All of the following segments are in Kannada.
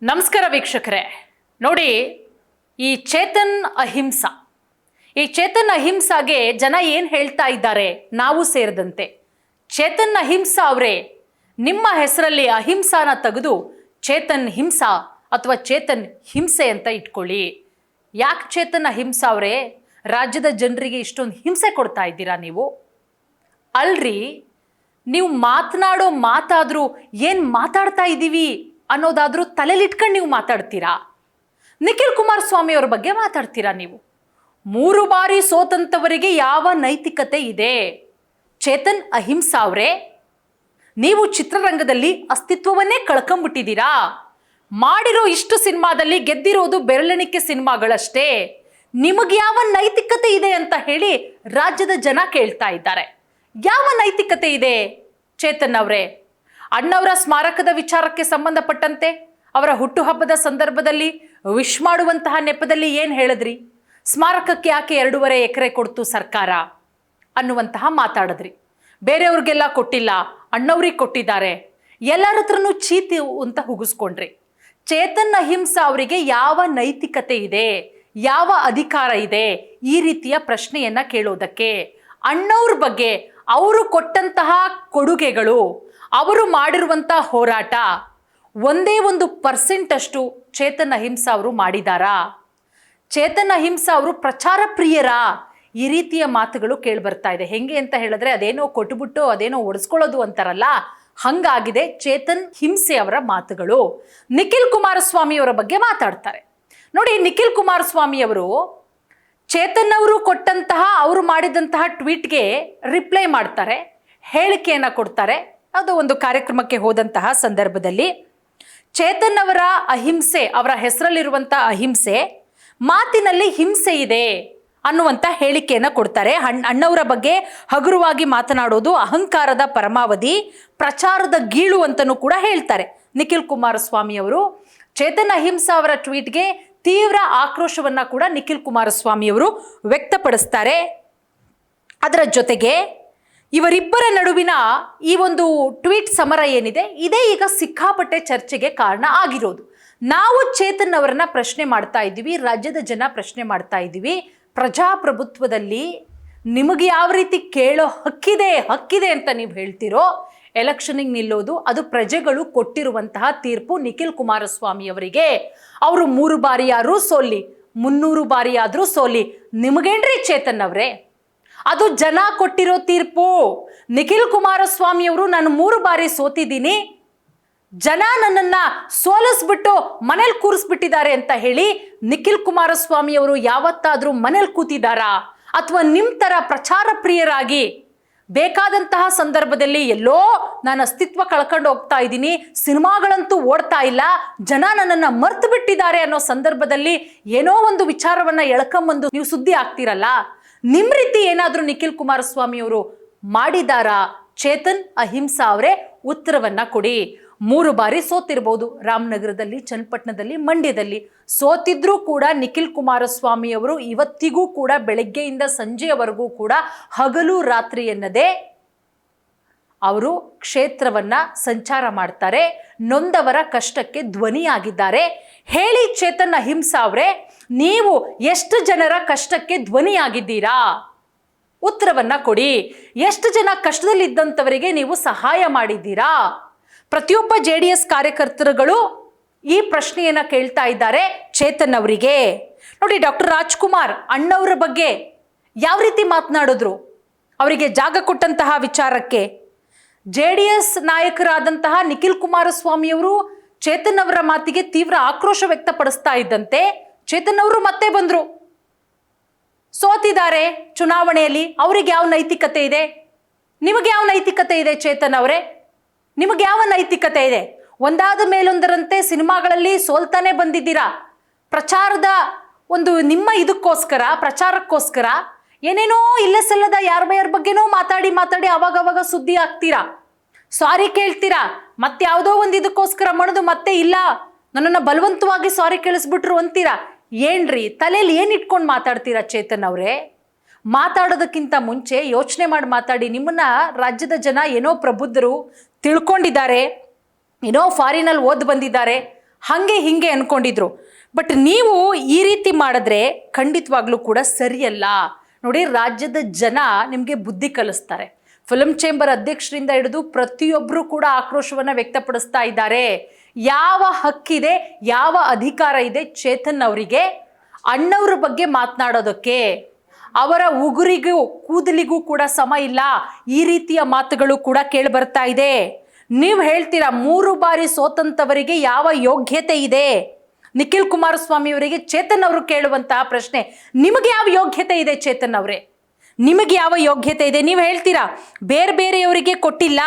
ನಮಸ್ಕಾರ ವೀಕ್ಷಕರೇ. ನೋಡಿ, ಈ ಚೇತನ್ ಅಹಿಂಸಾಗೆ ಜನ ಏನು ಹೇಳ್ತಾ ಇದ್ದಾರೆ, ನಾವು ಸೇರಿದಂತೆ. ಚೇತನ್ ಅಹಿಂಸಾ ಅವರೇ, ನಿಮ್ಮ ಹೆಸರಲ್ಲಿ ಅಹಿಂಸಾನ ತೆಗೆದು ಚೇತನ್ ಹಿಂಸಾ ಅಥವಾ ಚೇತನ್ ಹಿಂಸೆ ಅಂತ ಇಟ್ಕೊಳ್ಳಿ. ಯಾಕೆ ಚೇತನ್ ಅಹಿಂಸಾ ಅವರೇ ರಾಜ್ಯದ ಜನರಿಗೆ ಇಷ್ಟೊಂದು ಹಿಂಸೆ ಕೊಡ್ತಾ ಇದ್ದೀರಾ ನೀವು? ಅಲ್ರಿ, ನೀವು ಮಾತನಾಡೋ ಮಾತಾದರೂ ಏನು ಮಾತಾಡ್ತಾ ಇದ್ದೀವಿ ಅನ್ನೋದಾದರೂ ತಲೆಲಿಟ್ಕೊಂಡು ನೀವು ಮಾತಾಡ್ತೀರಾ? ನಿಖಿಲ್ ಕುಮಾರಸ್ವಾಮಿ ಅವ್ರ ಬಗ್ಗೆ ಮಾತಾಡ್ತೀರಾ ನೀವು? 3 ಬಾರಿ ಸೋತಂತವರಿಗೆ ಯಾವ ನೈತಿಕತೆ ಇದೆ? ಚೇತನ್ ಅಹಿಂಸಾ ಅವರೇ, ನೀವು ಚಿತ್ರರಂಗದಲ್ಲಿ ಅಸ್ತಿತ್ವವನ್ನೇ ಕಳ್ಕೊಂಬಿಟ್ಟಿದ್ದೀರಾ. ಮಾಡಿರೋ ಇಷ್ಟು ಸಿನಿಮಾದಲ್ಲಿ ಗೆದ್ದಿರೋದು ಬೆರಳೆಣಿಕೆ ಸಿನಿಮಾಗಳಷ್ಟೇ. ನಿಮಗೆ ಯಾವ ನೈತಿಕತೆ ಇದೆ ಅಂತ ಹೇಳಿ ರಾಜ್ಯದ ಜನ ಕೇಳ್ತಾ ಇದ್ದಾರೆ. ಯಾವ ನೈತಿಕತೆ ಇದೆ ಚೇತನ್ ಅವರೇ? ಅಣ್ಣವರ ಸ್ಮಾರಕದ ವಿಚಾರಕ್ಕೆ ಸಂಬಂಧಪಟ್ಟಂತೆ ಅವರ ಹುಟ್ಟುಹಬ್ಬದ ಸಂದರ್ಭದಲ್ಲಿ ವಿಶ್ ಮಾಡುವಂತಹ ನೆಪದಲ್ಲಿ ಏನು ಹೇಳಿದ್ರಿ? ಸ್ಮಾರಕಕ್ಕೆ ಯಾಕೆ 2.5 ಎಕರೆ ಕೊಡ್ತು ಸರ್ಕಾರ ಅನ್ನುವಂತಹ ಮಾತಾಡಿದ್ರಿ. ಬೇರೆಯವ್ರಿಗೆಲ್ಲ ಕೊಟ್ಟಿಲ್ಲ, ಅಣ್ಣವ್ರಿಗೆ ಕೊಟ್ಟಿದ್ದಾರೆ, ಎಲ್ಲರ ಹತ್ರನೂ ಚೀತಿ ಅಂತ ಹುಗಿಸ್ಕೊಂಡ್ರಿ. ಚೇತನ್ ಅಹಿಂಸಾ ಅವರಿಗೆ ಯಾವ ನೈತಿಕತೆ ಇದೆ, ಯಾವ ಅಧಿಕಾರ ಇದೆ ಈ ರೀತಿಯ ಪ್ರಶ್ನೆಯನ್ನ ಕೇಳೋದಕ್ಕೆ? ಅಣ್ಣವ್ರ ಬಗ್ಗೆ ಅವರು ಕೊಟ್ಟಂತಹ ಕೊಡುಗೆಗಳು, ಅವರು ಮಾಡಿರುವಂತಹ ಹೋರಾಟ ಒಂದೇ 1% ಅಷ್ಟು ಚೇತನ್ ಅಹಿಂಸಾ ಅವರು ಮಾಡಿದಾರಾ? ಚೇತನ್ ಅಹಿಂಸಾ ಅವರು ಪ್ರಚಾರ ಪ್ರಿಯರಾ? ಈ ರೀತಿಯ ಮಾತುಗಳು ಕೇಳಿ ಬರ್ತಾ ಇದೆ. ಹೆಂಗೆ ಅಂತ ಹೇಳಿದ್ರೆ, ಅದೇನೋ ಕೊಟ್ಟುಬಿಟ್ಟು ಅದೇನೋ ಒಡಿಸ್ಕೊಳ್ಳೋದು ಅಂತಾರಲ್ಲ, ಹಂಗಾಗಿದೆ ಚೇತನ್ ಹಿಂಸೆ ಅವರ ಮಾತುಗಳು. ನಿಖಿಲ್ ಕುಮಾರಸ್ವಾಮಿ ಅವರ ಬಗ್ಗೆ ಮಾತಾಡ್ತಾರೆ. ನೋಡಿ, ನಿಖಿಲ್ ಕುಮಾರಸ್ವಾಮಿ ಅವರು ಚೇತನ್ ಅವರು ಕೊಟ್ಟಂತಹ, ಅವರು ಮಾಡಿದಂತಹ ಟ್ವೀಟ್ಗೆ ರಿಪ್ಲೈ ಮಾಡ್ತಾರೆ, ಹೇಳಿಕೆಯನ್ನು ಕೊಡ್ತಾರೆ. ಅದು ಒಂದು ಕಾರ್ಯಕ್ರಮಕ್ಕೆ ಹೋದಂತಹ ಸಂದರ್ಭದಲ್ಲಿ ಚೇತನ್ ಅವರ ಅಹಿಂಸೆ, ಅವರ ಹೆಸರಲ್ಲಿರುವಂತಹ ಅಹಿಂಸೆ, ಮಾತಿನಲ್ಲಿ ಹಿಂಸೆ ಇದೆ ಅನ್ನುವಂಥ ಹೇಳಿಕೆಯನ್ನು ಕೊಡ್ತಾರೆ. ಅಣ್ಣವರ ಬಗ್ಗೆ ಹಗುರವಾಗಿ ಮಾತನಾಡೋದು ಅಹಂಕಾರದ ಪರಮಾವಧಿ, ಪ್ರಚಾರದ ಗೀಳು ಅಂತಲೂ ಕೂಡ ಹೇಳ್ತಾರೆ ನಿಖಿಲ್ ಕುಮಾರಸ್ವಾಮಿ ಅವರು. ಚೇತನ್ ಅಹಿಂಸಾ ಅವರ ಟ್ವೀಟ್ಗೆ ತೀವ್ರ ಆಕ್ರೋಶವನ್ನು ಕೂಡ ನಿಖಿಲ್ ಕುಮಾರಸ್ವಾಮಿ ಅವರು ವ್ಯಕ್ತಪಡಿಸ್ತಾರೆ. ಅದರ ಜೊತೆಗೆ ಇವರಿಬ್ಬರ ನಡುವಿನ ಈ ಒಂದು ಟ್ವೀಟ್ ಸಮರ ಏನಿದೆ, ಇದೇ ಈಗ ಸಿಕ್ಕಾಪಟ್ಟೆ ಚರ್ಚೆಗೆ ಕಾರಣ ಆಗಿರೋದು. ನಾವು ಚೇತನ್ ಅವರನ್ನ ಪ್ರಶ್ನೆ ಮಾಡ್ತಾ ಇದ್ದೀವಿ, ರಾಜ್ಯದ ಜನ ಪ್ರಶ್ನೆ ಮಾಡ್ತಾ ಇದ್ದೀವಿ. ಪ್ರಜಾಪ್ರಭುತ್ವದಲ್ಲಿ ನಿಮಗೆ ಯಾವ ರೀತಿ ಕೇಳೋ ಹಕ್ಕಿದೆ ಅಂತ ನೀವು ಹೇಳ್ತೀರೋ, ಎಲೆಕ್ಷನಿಗೆ ನಿಲ್ಲೋದು ಅದು ಪ್ರಜೆಗಳು ಕೊಟ್ಟಿರುವಂತಹ ತೀರ್ಪು ನಿಖಿಲ್ ಕುಮಾರಸ್ವಾಮಿ ಅವರಿಗೆ. ಅವರು 3 ಬಾರಿ ಆದ್ರೂ ಸೋಲಿ, 300 ಬಾರಿ ಆದ್ರೂ ಸೋಲಿ, ನಿಮಗೇನ್ರಿ ಚೇತನ್ ಅವರೇ? ಅದು ಜನ ಕೊಟ್ಟಿರೋ ತೀರ್ಪು. ನಿಖಿಲ್ ಕುಮಾರಸ್ವಾಮಿ ಅವರು, ನಾನು 3 ಬಾರಿ ಸೋತಿದ್ದೀನಿ, ಜನ ನನ್ನನ್ನ ಸೋಲಿಸ್ಬಿಟ್ಟು ಮನೇಲಿ ಕೂರಿಸ್ಬಿಟ್ಟಿದ್ದಾರೆ ಅಂತ ಹೇಳಿ ನಿಖಿಲ್ ಕುಮಾರಸ್ವಾಮಿ ಅವರು ಯಾವತ್ತಾದ್ರೂ ಮನೇಲಿ ಕೂತಿದ್ದಾರಾ? ಅಥವಾ ನಿಮ್ಮ ತರ ಪ್ರಚಾರ ಪ್ರಿಯರಾಗಿ ಬೇಕಾದಂತಹ ಸಂದರ್ಭದಲ್ಲಿ ಎಲ್ಲೋ ನಾನು ಅಸ್ತಿತ್ವ ಕಳ್ಕೊಂಡು ಹೋಗ್ತಾ ಇದ್ದೀನಿ, ಸಿನಿಮಾಗಳಂತೂ ಓಡ್ತಾ ಇಲ್ಲ, ಜನ ನನ್ನನ್ನು ಮರ್ತು ಬಿಟ್ಟಿದ್ದಾರೆ ಅನ್ನೋ ಸಂದರ್ಭದಲ್ಲಿ ಏನೋ ಒಂದು ವಿಚಾರವನ್ನ ಎಳ್ಕೊಂಬಂದು ನೀವು ಸುದ್ದಿ ಆಗ್ತಿರಲ್ಲ, ನಿಮ್ಮ ರೀತಿ ಏನಾದರೂ ನಿಖಿಲ್ ಕುಮಾರಸ್ವಾಮಿ ಅವರು ಮಾಡಿದಾರಾ? ಚೇತನ್ ಅಹಿಂಸಾ ಅವರೇ ಉತ್ತರವನ್ನ ಕೊಡಿ. 3 ಬಾರಿ ಸೋತಿರ್ಬೋದು, ರಾಮನಗರದಲ್ಲಿ, ಚನ್ನಪಟ್ಟಣದಲ್ಲಿ, ಮಂಡ್ಯದಲ್ಲಿ ಸೋತಿದ್ರೂ ಕೂಡ ನಿಖಿಲ್ ಕುಮಾರಸ್ವಾಮಿ ಅವರು ಇವತ್ತಿಗೂ ಕೂಡ ಬೆಳಗ್ಗೆಯಿಂದ ಸಂಜೆಯವರೆಗೂ ಕೂಡ ಹಗಲು ರಾತ್ರಿ ಎನ್ನದೆ ಅವರು ಕ್ಷೇತ್ರವನ್ನ ಸಂಚಾರ ಮಾಡ್ತಾರೆ, ನೊಂದವರ ಕಷ್ಟಕ್ಕೆ ಧ್ವನಿಯಾಗಿದ್ದಾರೆ. ಹೇಳಿ ಚೇತನ್ ಅಹಿಂಸಾ ಅವರೇ, ನೀವು ಎಷ್ಟು ಜನರ ಕಷ್ಟಕ್ಕೆ ಧ್ವನಿಯಾಗಿದ್ದೀರಾ? ಉತ್ತರವನ್ನ ಕೊಡಿ. ಎಷ್ಟು ಜನ ಕಷ್ಟದಲ್ಲಿದ್ದಂಥವರಿಗೆ ನೀವು ಸಹಾಯ ಮಾಡಿದ್ದೀರಾ? ಪ್ರತಿಯೊಬ್ಬ JDS ಕಾರ್ಯಕರ್ತರುಗಳು ಈ ಪ್ರಶ್ನೆಯನ್ನ ಕೇಳ್ತಾ ಇದ್ದಾರೆ ಚೇತನ್ ಅವರಿಗೆ. ನೋಡಿ, ಡಾಕ್ಟರ್ ರಾಜ್ಕುಮಾರ್ ಅಣ್ಣವರ ಬಗ್ಗೆ ಯಾವ ರೀತಿ ಮಾತನಾಡಿದ್ರು, ಅವರಿಗೆ ಜಾಗ ಕೊಟ್ಟಂತಹ ವಿಚಾರಕ್ಕೆ JDS ನಾಯಕರಾದಂತಹ ನಿಖಿಲ್ ಕುಮಾರಸ್ವಾಮಿ ಅವರು ಚೇತನ್ ಅವರ ಮಾತಿಗೆ ತೀವ್ರ ಆಕ್ರೋಶ ವ್ಯಕ್ತಪಡಿಸ್ತಾ ಇದ್ದಂತೆ ಚೇತನ್ ಅವರು ಮತ್ತೆ ಬಂದ್ರು. ಸೋತಿದ್ದಾರೆ ಚುನಾವಣೆಯಲ್ಲಿ, ಅವರಿಗೆ ಯಾವ ನೈತಿಕತೆ ಇದೆ? ನಿಮಗೆ ಯಾವ ನೈತಿಕತೆ ಇದೆ ಚೇತನ್ ಅವರೇ? ನಿಮಗೆ ಯಾವ ನೈತಿಕತೆ ಇದೆ? ಒಂದಾದ ಮೇಲೊಂದರಂತೆ ಸಿನಿಮಾಗಳಲ್ಲಿ ಸೋಲ್ತಾನೆ ಬಂದಿದ್ದೀರಾ. ಪ್ರಚಾರದ ಒಂದು ನಿಮ್ಮ ಇದಕ್ಕೋಸ್ಕರ, ಪ್ರಚಾರಕ್ಕೋಸ್ಕರ ಏನೇನೋ ಇಲ್ಲ ಸಲ್ಲದ ಯಾರ ಬಗ್ಗೆನೋ ಮಾತಾಡಿ ಅವಾಗ ಸುದ್ದಿ ಆಗ್ತೀರಾ, ಸಾರಿ ಕೇಳ್ತೀರಾ, ಮತ್ತೆ ಯಾವುದೋ ಒಂದು ಇದಕ್ಕೋಸ್ಕರ ಮಾಡೋದು, ಮತ್ತೆ ಇಲ್ಲ ನನ್ನನ್ನು ಬಲವಂತವಾಗಿ ಸಾರಿ ಕೇಳಿಸ್ಬಿಟ್ರು ಅಂತೀರಾ. ಏನ್ರಿ ತಲೆಯಲ್ಲಿ ಏನು ಇಟ್ಕೊಂಡು ಮಾತಾಡ್ತೀರಾ ಚೇತನ್ ಅವರೇ? ಮಾತಾಡೋದಕ್ಕಿಂತ ಮುಂಚೆ ಯೋಚನೆ ಮಾಡಿ ಮಾತಾಡಿ. ನಿಮ್ಮನ್ನ ರಾಜ್ಯದ ಜನ ಏನೋ ಪ್ರಬುದ್ಧರು ತಿಳ್ಕೊಂಡಿದ್ದಾರೆ, ಏನೋ ಫಾರಿನಲ್ಲಿ ಓದಿ ಬಂದಿದ್ದಾರೆ, ಹಾಗೆ ಹಿಂಗೆ ಅನ್ಕೊಂಡಿದ್ರು. ಬಟ್ ನೀವು ಈ ರೀತಿ ಮಾಡಿದ್ರೆ ಖಂಡಿತವಾಗ್ಲೂ ಕೂಡ ಸರಿಯಲ್ಲ. ನೋಡಿ, ರಾಜ್ಯದ ಜನ ನಿಮಗೆ ಬುದ್ಧಿ ಕಲಿಸ್ತಾರೆ. ಫಿಲ್ಮ್ ಚೇಂಬರ್ ಅಧ್ಯಕ್ಷರಿಂದ ಹಿಡಿದು ಪ್ರತಿಯೊಬ್ಬರು ಕೂಡ ಆಕ್ರೋಶವನ್ನು ವ್ಯಕ್ತಪಡಿಸ್ತಾ ಇದ್ದಾರೆ. ಯಾವ ಹಕ್ಕಿದೆ, ಯಾವ ಅಧಿಕಾರ ಇದೆ ಚೇತನ್ ಅವರಿಗೆ ಅಣ್ಣವ್ರ ಬಗ್ಗೆ ಮಾತನಾಡೋದಕ್ಕೆ? ಅವರ ಉಗುರಿಗೂ ಕೂದಲಿಗೂ ಕೂಡ ಸಮ ಇಲ್ಲ. ಈ ರೀತಿಯ ಮಾತುಗಳು ಕೂಡ ಕೇಳಿ ಬರ್ತಾ ಇದೆ. ನೀವು ಹೇಳ್ತೀರಾ 3 ಬಾರಿ ಸೋತಂತವರಿಗೆ ಯಾವ ಯೋಗ್ಯತೆ ಇದೆ? ನಿಖಿಲ್ ಕುಮಾರಸ್ವಾಮಿ ಅವರಿಗೆ ಚೇತನ್ ಅವರು ಕೇಳುವಂತಹ ಪ್ರಶ್ನೆ, ನಿಮಗೆ ಯಾವ ಯೋಗ್ಯತೆ ಇದೆ ಚೇತನ್ ಅವರೇ? ನಿಮಗೆ ಯಾವ ಯೋಗ್ಯತೆ ಇದೆ? ನೀವು ಹೇಳ್ತೀರಾ ಬೇರೆ ಬೇರೆಯವರಿಗೆ ಕೊಟ್ಟಿಲ್ಲ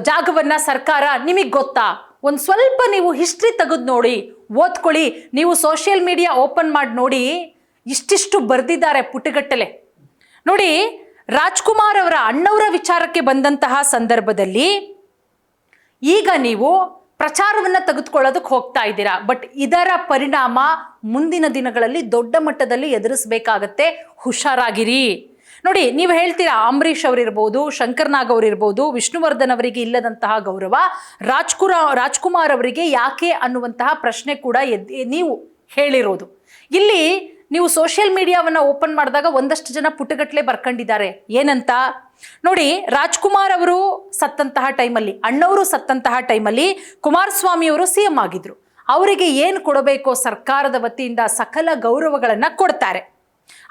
ಜಾಗವನ್ನ ಸರ್ಕಾರ, ನಿಮಗೆ ಗೊತ್ತಾ? ಒಂದು ಸ್ವಲ್ಪ ನೀವು ಹಿಸ್ಟ್ರಿ ತೆಗೆದು ನೋಡಿ, ಓದ್ಕೊಳ್ಳಿ. ನೀವು ಸೋಷಿಯಲ್ ಮೀಡಿಯಾ ಓಪನ್ ಮಾಡಿ ನೋಡಿ, ಇಷ್ಟಿಷ್ಟು ಬರೆದಿದ್ದಾರೆ ಪುಟಗಟ್ಟಲೆ. ನೋಡಿ, ರಾಜ್ಕುಮಾರ್ ಅವರ ಅಣ್ಣವರ ವಿಚಾರಕ್ಕೆ ಬಂದಂತಹ ಸಂದರ್ಭದಲ್ಲಿ ಈಗ ನೀವು ಪ್ರಚಾರವನ್ನು ತೆಗೆದುಕೊಳ್ಳೋದಕ್ಕೆ ಹೋಗ್ತಾ ಇದ್ದೀರಾ. ಬಟ್ ಇದರ ಪರಿಣಾಮ ಮುಂದಿನ ದಿನಗಳಲ್ಲಿ ದೊಡ್ಡ ಮಟ್ಟದಲ್ಲಿ ಎದುರಿಸಬೇಕಾಗತ್ತೆ. ಹುಷಾರಾಗಿರಿ. ನೋಡಿ, ನೀವು ಹೇಳ್ತೀರಾ ಅಂಬರೀಷ್ ಅವರಿರ್ಬೋದು, ಶಂಕರ್ ನಾಗ್ ಅವರಿರ್ಬೋದು, ವಿಷ್ಣುವರ್ಧನ್ ಅವರಿಗೆ ಇಲ್ಲದಂತಹ ಗೌರವ ರಾಜ್ಕುಮಾರ್ ಅವರಿಗೆ ಯಾಕೆ ಅನ್ನುವಂತಹ ಪ್ರಶ್ನೆ ಕೂಡ ನೀವು ಹೇಳಿರೋದು. ಇಲ್ಲಿ ನೀವು ಸೋಷಿಯಲ್ ಮೀಡಿಯಾವನ್ನು ಓಪನ್ ಮಾಡಿದಾಗ ಒಂದಷ್ಟು ಜನ ಪುಟಗಟ್ಟಲೆ ಬರ್ಕೊಂಡಿದ್ದಾರೆ. ಏನಂತ ನೋಡಿ, ರಾಜ್ಕುಮಾರ್ ಅವರು ಸತ್ತಂತಹ ಟೈಮಲ್ಲಿ, ಅಣ್ಣವರು ಸತ್ತಂತಹ ಟೈಮಲ್ಲಿ ಕುಮಾರಸ್ವಾಮಿ ಅವರು CM ಆಗಿದ್ರು. ಅವರಿಗೆ ಏನು ಕೊಡಬೇಕೋ ಸರ್ಕಾರದ ವತಿಯಿಂದ ಸಕಲ ಗೌರವಗಳನ್ನು ಕೊಡ್ತಾರೆ.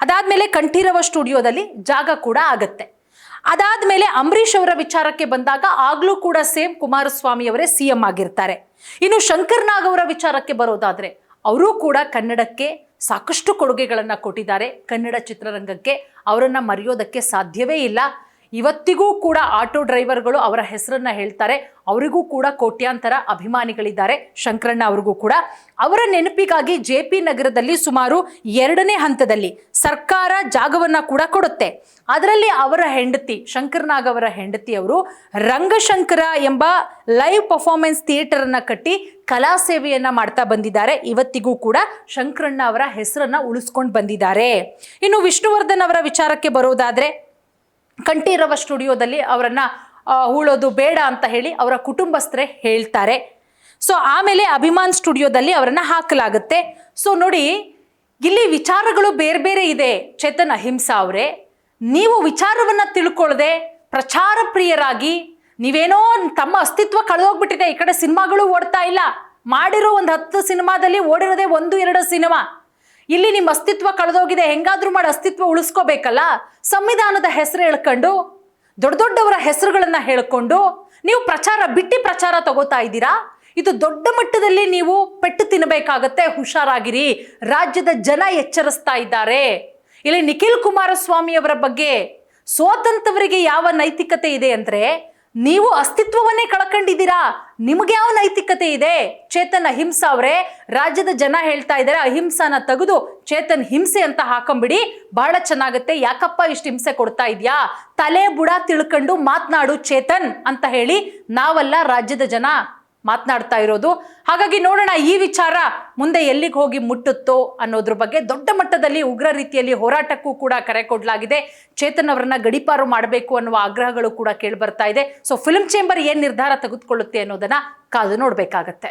ಅದಾದ್ಮೇಲೆ ಕಂಠೀರವ ಸ್ಟುಡಿಯೋದಲ್ಲಿ ಜಾಗ ಕೂಡ ಆಗತ್ತೆ. ಅದಾದ್ಮೇಲೆ ಅಂಬರೀಷ್ ಅವರ ವಿಚಾರಕ್ಕೆ ಬಂದಾಗ ಆಗ್ಲೂ ಕೂಡ ಸೇಮ್ ಕುಮಾರಸ್ವಾಮಿ ಅವರೇ CM ಆಗಿರ್ತಾರೆ. ಇನ್ನು ಶಂಕರ್ ನಾಗ್ ಅವರ ವಿಚಾರಕ್ಕೆ ಬರೋದಾದ್ರೆ, ಅವರು ಕೂಡ ಕನ್ನಡಕ್ಕೆ ಸಾಕಷ್ಟು ಕೊಡುಗೆಗಳನ್ನು ಕೊಟ್ಟಿದ್ದಾರೆ. ಕನ್ನಡ ಚಿತ್ರರಂಗಕ್ಕೆ ಅವರನ್ನು ಮರೆಯೋದಕ್ಕೆ ಸಾಧ್ಯವೇ ಇಲ್ಲ. ಇವತ್ತಿಗೂ ಕೂಡ ಆಟೋ ಡ್ರೈವರ್ಗಳು ಅವರ ಹೆಸರನ್ನ ಹೇಳ್ತಾರೆ. ಅವರಿಗೂ ಕೂಡ ಕೋಟ್ಯಾಂತರ ಅಭಿಮಾನಿಗಳಿದ್ದಾರೆ. ಶಂಕರಣ್ಣ ಅವ್ರಿಗೂ ಕೂಡ ಅವರ ನೆನಪಿಗಾಗಿ JP ನಗರದಲ್ಲಿ ಸುಮಾರು 2ನೇ ಹಂತದಲ್ಲಿ ಸರ್ಕಾರ ಜಾಗವನ್ನ ಕೂಡ ಕೊಡುತ್ತೆ. ಅದರಲ್ಲಿ ಅವರ ಹೆಂಡತಿ, ಶಂಕರ್ ನಾಗ್ ಅವರ ಹೆಂಡತಿ ಅವರು ರಂಗಶಂಕರ ಎಂಬ ಲೈವ್ ಪರ್ಫಾರ್ಮೆನ್ಸ್ ಥಿಯೇಟರ್ ಅನ್ನ ಕಟ್ಟಿ ಕಲಾ ಸೇವೆಯನ್ನ ಮಾಡ್ತಾ ಬಂದಿದ್ದಾರೆ. ಇವತ್ತಿಗೂ ಕೂಡ ಶಂಕರಣ್ಣ ಅವರ ಹೆಸರನ್ನ ಉಳಿಸ್ಕೊಂಡು ಬಂದಿದ್ದಾರೆ. ಇನ್ನು ವಿಷ್ಣುವರ್ಧನ್ ಅವರ ವಿಚಾರಕ್ಕೆ ಬರೋದಾದ್ರೆ, ಕಂಠೀರವ ಸ್ಟುಡಿಯೋದಲ್ಲಿ ಅವರನ್ನ ಹೂಳೋದು ಬೇಡ ಅಂತ ಹೇಳಿ ಅವರ ಕುಟುಂಬಸ್ಥರೇ ಹೇಳ್ತಾರೆ. ಸೊ ಆಮೇಲೆ ಅಭಿಮಾನ್ ಸ್ಟುಡಿಯೋದಲ್ಲಿ ಅವರನ್ನ ಹಾಕಲಾಗುತ್ತೆ. ಸೊ ನೋಡಿ, ಇಲ್ಲಿ ವಿಚಾರಗಳು ಬೇರೆ ಬೇರೆ ಇದೆ. ಚೇತನ್ ಅಹಿಂಸಾ ಅವರೇ, ನೀವು ವಿಚಾರವನ್ನ ತಿಳ್ಕೊಳ್ಳದೆ ಪ್ರಚಾರ ಪ್ರಿಯರಾಗಿ ನೀವೇನೋ ತಮ್ಮ ಅಸ್ತಿತ್ವ ಕಳೆದೋಗ್ಬಿಟ್ಟಿದೆ. ಈ ಕಡೆ ಸಿನಿಮಾಗಳು ಓಡ್ತಾ ಇಲ್ಲ. ಮಾಡಿರೋ ಒಂದು 10 ಸಿನಿಮಾದಲ್ಲಿ ಓಡಿರೋದೇ 1-2 ಸಿನಿಮಾ. ಇಲ್ಲಿ ನಿಮ್ಮ ಅಸ್ತಿತ್ವ ಕಳೆದೋಗಿದೆ. ಹೆಂಗಾದ್ರೂ ಮಾಡಿ ಅಸ್ತಿತ್ವ ಉಳಿಸ್ಕೋಬೇಕಲ್ಲ. ಸಂವಿಧಾನದ ಹೆಸರು ಹೇಳ್ಕೊಂಡು, ದೊಡ್ಡ ದೊಡ್ಡವರ ಹೆಸರುಗಳನ್ನ ಹೇಳ್ಕೊಂಡು ನೀವು ಪ್ರಚಾರ ತಗೋತಾ ಇದ್ದೀರಾ. ಇದು ದೊಡ್ಡ ಮಟ್ಟದಲ್ಲಿ ನೀವು ಪೆಟ್ಟು ತಿನ್ನಬೇಕಾಗತ್ತೆ. ಹುಷಾರಾಗಿರಿ. ರಾಜ್ಯದ ಜನ ಎಚ್ಚರಿಸ್ತಾ ಇದ್ದಾರೆ. ಇಲ್ಲಿ ನಿಖಿಲ್ ಕುಮಾರಸ್ವಾಮಿ ಅವರ ಬಗ್ಗೆ ಸೋತಂತವರಿಗೆ ಯಾವ ನೈತಿಕತೆ ಇದೆ ಅಂದ್ರೆ, ನೀವು ಅಸ್ತಿತ್ವವನ್ನೇ ಕಳ್ಕೊಂಡಿದ್ದೀರಾ. ನಿಮಗೆ ಯಾವ ನೈತಿಕತೆ ಇದೆ? ಚೇತನ್ ಅಹಿಂಸಾ ಅವರೇ, ರಾಜ್ಯದ ಜನ ಹೇಳ್ತಾ ಇದ್ದಾರೆ ಅಹಿಂಸಾನ ತೆಗೆದು ಚೇತನ್ ಹಿಂಸೆ ಅಂತ ಹಾಕೊಂಬಿಡಿ, ಬಹಳ ಚೆನ್ನಾಗುತ್ತೆ. ಯಾಕಪ್ಪ ಇಷ್ಟು ಹಿಂಸೆ ಕೊಡ್ತಾ ಇದ್ಯಾ? ತಲೆ ಬುಡ ತಿಳ್ಕೊಂಡು ಮಾತನಾಡು ಚೇತನ್ ಅಂತ ಹೇಳಿ ನಾವೆಲ್ಲ ರಾಜ್ಯದ ಜನ ಮಾತನಾಡ್ತಾ ಇರೋದು. ಹಾಗಾಗಿ ನೋಡೋಣ ಈ ವಿಚಾರ ಮುಂದೆ ಎಲ್ಲಿಗೆ ಹೋಗಿ ಮುಟ್ಟುತ್ತೋ ಅನ್ನೋದ್ರ ಬಗ್ಗೆ. ದೊಡ್ಡ ಮಟ್ಟದಲ್ಲಿ ಉಗ್ರ ರೀತಿಯಲ್ಲಿ ಹೋರಾಟಕ್ಕೂ ಕೂಡ ಕರೆ ಕೊಡಲಾಗಿದೆ. ಚೇತನ್ ಅವರನ್ನ ಗಡೀಪಾರು ಮಾಡಬೇಕು ಅನ್ನುವ ಆಗ್ರಹಗಳು ಕೂಡ ಕೇಳಿ ಬರ್ತಾ ಇದೆ. ಸೊ ಫಿಲ್ಮ್ ಚೇಂಬರ್ ಏನ್ ನಿರ್ಧಾರ ತೆಗೆದುಕೊಳ್ಳುತ್ತೆ ಅನ್ನೋದನ್ನ ಕಾದು ನೋಡ್ಬೇಕಾಗತ್ತೆ.